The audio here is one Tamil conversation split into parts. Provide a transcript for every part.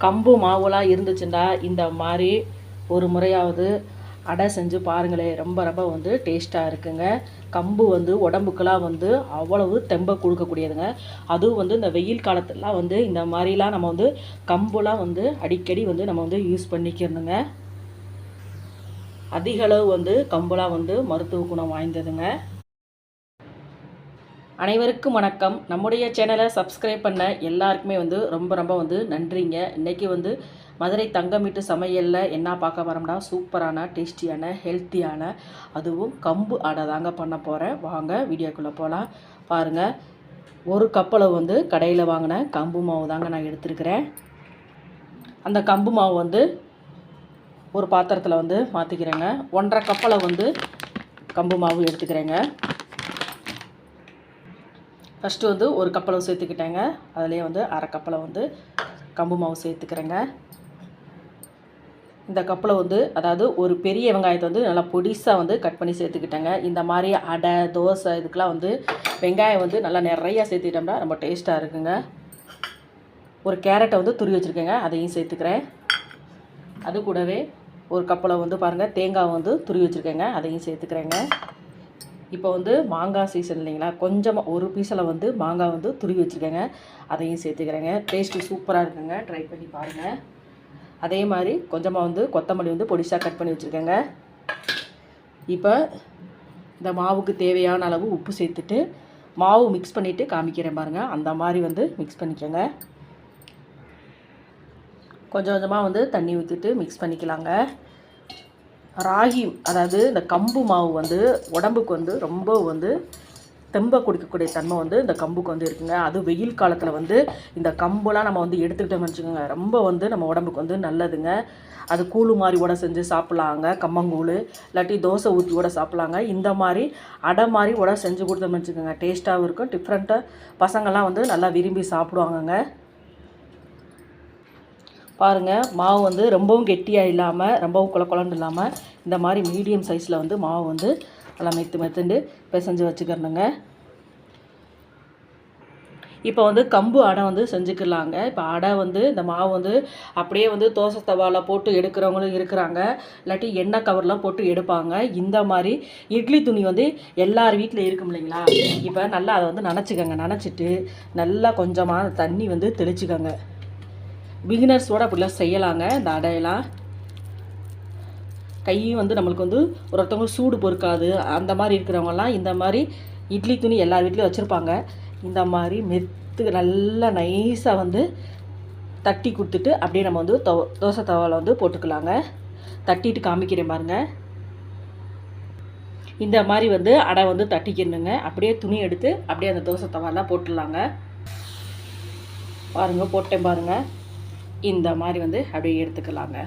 கம்பு மாவுலாம் இருந்துச்சுன்னா இந்த மாதிரி ஒரு முறையாவது அடை செஞ்சு பாருங்களேன். ரொம்ப ரொம்ப வந்து டேஸ்ட்டாக இருக்குங்க. கம்பு வந்து உடம்புக்கெல்லாம் வந்து அவ்வளவு தெம்பை கொடுக்கக்கூடியதுங்க. அதுவும் வந்து இந்த வெயில் காலத்துலலாம் வந்து இந்த மாதிரிலாம் நம்ம வந்து கம்புலாம் வந்து அடிக்கடி வந்து நம்ம வந்து யூஸ் பண்ணிக்கிறணுங்க. அதிக அளவு வந்து கம்புலாம் வந்து மருத்துவ குணம் வாய்ந்ததுங்க. அனைவருக்கும் வணக்கம். நம்முடைய சேனலை சப்ஸ்கிரைப் பண்ண எல்லாருக்குமே வந்து ரொம்ப ரொம்ப வந்து நன்றிங்க. இன்றைக்கி வந்து மதுரை தங்கமீட்டு சமையலில் என்ன பார்க்க வரோம்னா, சூப்பரான டேஸ்டியான ஹெல்த்தியான அதுவும் கம்பு அடை தாங்க பண்ண போகிறேன். வாங்க வீடியோக்குள்ளே போகலாம். பாருங்கள், ஒரு கப்பளவு வந்து கடையில் வாங்கின கம்பு மாவு தாங்க நான் எடுத்துருக்கிறேன். அந்த கம்பு மாவு வந்து ஒரு பாத்திரத்தில் வந்து மாற்றிக்கிறேங்க. 1.5 கப்பளவு வந்து கம்பு மாவு எடுத்துக்கிறேங்க. ஃபஸ்ட்டு வந்து ஒரு கப்பளவு சேர்த்துக்கிட்டேங்க. அதிலே வந்து அரை கப்பளவு வந்து கம்பு மாவு சேர்த்துக்கிறேங்க. இந்த கப்பளவு வந்து அதாவது ஒரு பெரிய வெங்காயத்தை வந்து நல்லா பொடிசாக வந்து கட் பண்ணி சேர்த்துக்கிட்டேங்க. இந்த மாதிரி அடை தோசை இதுக்கெலாம் வந்து வெங்காயம் வந்து நல்லா நிறையா சேர்த்துக்கிட்டோம்னா ரொம்ப டேஸ்ட்டாக இருக்குங்க. ஒரு கேரட்டை வந்து துருவி வச்சுருக்கேங்க, அதையும் சேர்த்துக்கிறேன். அது கூடவே ஒரு கப்பளவு வந்து பாருங்கள் தேங்காய் வந்து துருவி வச்சுருக்கேங்க, அதையும் சேர்த்துக்கிறேங்க. இப்போ வந்து மாங்காய் சீசன் இல்லைங்களா, கொஞ்சமாக ஒரு பீஸில் வந்து மாங்காய் வந்து துருவி வச்சுருக்கேங்க, அதையும் சேர்த்துக்கிறேங்க. டேஸ்ட்டு சூப்பராக இருக்குங்க, ட்ரை பண்ணி பாருங்கள். அதே மாதிரி கொஞ்சமாக வந்து கொத்தமல்லி வந்து பொடிசாக கட் பண்ணி வச்சுருக்கேங்க. இப்போ இந்த மாவுக்கு தேவையான அளவு உப்பு சேர்த்துட்டு மாவு மிக்ஸ் பண்ணிவிட்டு காமிக்கிறேன் பாருங்கள். அந்த மாதிரி வந்து மிக்ஸ் பண்ணிக்கோங்க. கொஞ்சம் கொஞ்சமாக வந்து தண்ணி ஊற்றிட்டு மிக்ஸ் பண்ணிக்கலாங்க. ராகி அதாவது இந்த கம்பு மாவு வந்து உடம்புக்கு வந்து ரொம்ப வந்து தெம்பை கொடுக்கக்கூடிய தன்மை வந்து இந்த கம்புக்கு வந்து இருக்குங்க. அது வெயில் காலத்தில் வந்து இந்த கம்புலாம் நம்ம வந்து எடுத்துக்கிட்டோம்னு வச்சுக்கோங்க, ரொம்ப வந்து நம்ம உடம்புக்கு வந்து நல்லதுங்க. அது கூழு மாதிரி கூட செஞ்சு சாப்பிட்லாங்க, கம்மங்கூழ் இல்லாட்டி தோசை ஊற்றி கூட சாப்பிட்லாங்க. இந்த மாதிரி அடை மாதிரி கூட செஞ்சு கொடுத்தோம்னு வச்சுக்கோங்க, டேஸ்ட்டாகவும் இருக்கும். டிஃப்ரெண்ட்டாக பசங்கள்லாம் வந்து நல்லா விரும்பி சாப்பிடுவாங்கங்க. பாருங்கள், மாவு வந்து ரொம்பவும் கெட்டியாக இல்லாமல் ரொம்பவும் குழன்னு இல்லாமல் இந்த மாதிரி மீடியம் சைஸில் வந்து மாவு வந்து நல்லா மெத்துண்டு பிசைஞ்சு வச்சுக்கிறணுங்க. இப்போ வந்து கம்பு அடை வந்து செஞ்சுக்கலாங்க. இப்போ அடை வந்து இந்த மாவு வந்து அப்படியே வந்து தோசை தவாவில் போட்டு எடுக்கிறவங்களும் இருக்கிறாங்க, இல்லாட்டி எண்ணெய் கவர்லாம் போட்டு எடுப்பாங்க. இந்த மாதிரி இட்லி துணி வந்து எல்லார் வீட்டில் இருக்கும் இல்லைங்களா, இப்போ நல்லா அதை வந்து நனைச்சிக்கோங்க. நனைச்சிட்டு நல்லா கொஞ்சமாக தண்ணி வந்து தெளிச்சுக்கோங்க. பிகினர்ஸோடு அப்படிலாம் செய்யலாங்க. இந்த அடையெல்லாம் கையும் வந்து நம்மளுக்கு வந்து ஒருத்தவங்க சூடு பொறுக்காது, அந்த மாதிரி இருக்கிறவங்கலாம் இந்த மாதிரி இட்லி துணி எல்லார் வீட்லேயும் வச்சுருப்பாங்க. இந்த மாதிரி நல்லா நைஸாக வந்து தட்டி கொடுத்துட்டு அப்படியே நம்ம வந்து தோசை தவாவில் வந்து போட்டுக்கலாங்க. தட்டிட்டு காமிக்கிறேன் பாருங்கள். இந்த மாதிரி வந்து அடை வந்து தட்டிக்கணுங்க. அப்படியே துணி எடுத்து அப்படியே அந்த தோசை தவாலாம் போட்டுடலாங்க. பாருங்கள், போட்டேன் பாருங்கள். இந்த மாதிரி வந்து அப்படியே எடுத்துக்கலாங்க.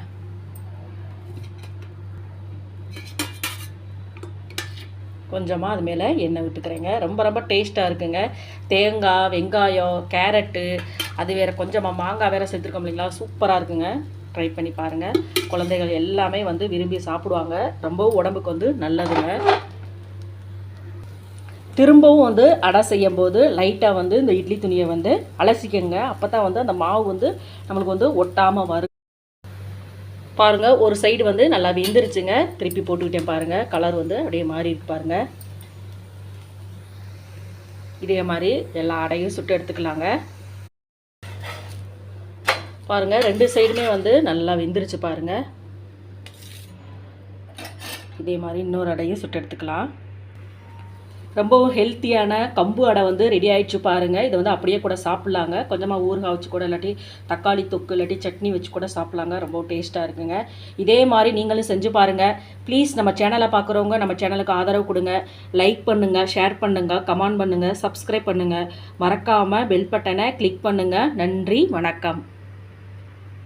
கொஞ்சமாக அது மேலே எண்ணெய் விட்டுக்கிறேங்க. ரொம்ப ரொம்ப டேஸ்ட்டாக இருக்குங்க. தேங்காய், வெங்காயம், கேரட்டு, அது வேறு கொஞ்சமாக மாங்காய் வேறு சேர்த்துருக்கோம் இல்லைங்களா, சூப்பராக இருக்குங்க. ட்ரை பண்ணி பாருங்கள். குழந்தைகள் எல்லாமே வந்து விரும்பி சாப்பிடுவாங்க. ரொம்பவும் உடம்புக்கு வந்து நல்லதுங்க. திரும்பவும் வந்து அடை செய்யும்போது லைட்டாக வந்து இந்த இட்லி துணியை வந்து அலசிக்கங்க. அப்போ தான் வந்து அந்த மாவு வந்து நம்மளுக்கு வந்து ஒட்டாமல் வரும். பாருங்கள், ஒரு சைடு வந்து நல்லா வெந்துருச்சுங்க. திருப்பி போட்டுக்கிட்டேன் பாருங்கள். கலர் வந்து அப்படியே மாறி இருக்கு பாருங்கள். இதே மாதிரி எல்லா அடையும் சுட்டு எடுத்துக்கலாங்க. பாருங்கள், 2 சைடுமே வந்து நல்லா வெந்துருச்சு பாருங்கள். இதே மாதிரி இன்னொரு அடையும் சுட்டு எடுத்துக்கலாம். ரொம்பவும் ஹெல்த்தியான கம்பு அடை வந்து ரெடி ஆகிடுச்சு பாருங்கள். இதை வந்து அப்படியே கூட சாப்பிட்லாங்க. கொஞ்சமாக ஊறுகாய் வச்சு கூட, இல்லாட்டி தக்காளி தொக்கு இல்லாட்டி சட்னி வச்சு கூட சாப்பிட்லாங்க. ரொம்ப டேஸ்ட்டாக இருக்குங்க. இதே மாதிரி நீங்களும் செஞ்சு பாருங்கள். ப்ளீஸ் நம்ம சேனலை பார்க்குறவங்க நம்ம சேனலுக்கு ஆதரவு கொடுங்க. லைக் பண்ணுங்கள், ஷேர் பண்ணுங்கள், கமெண்ட் பண்ணுங்கள், சப்ஸ்கிரைப் பண்ணுங்கள். மறக்காமல் பெல் பட்டனை கிளிக் பண்ணுங்கள். நன்றி, வணக்கம்.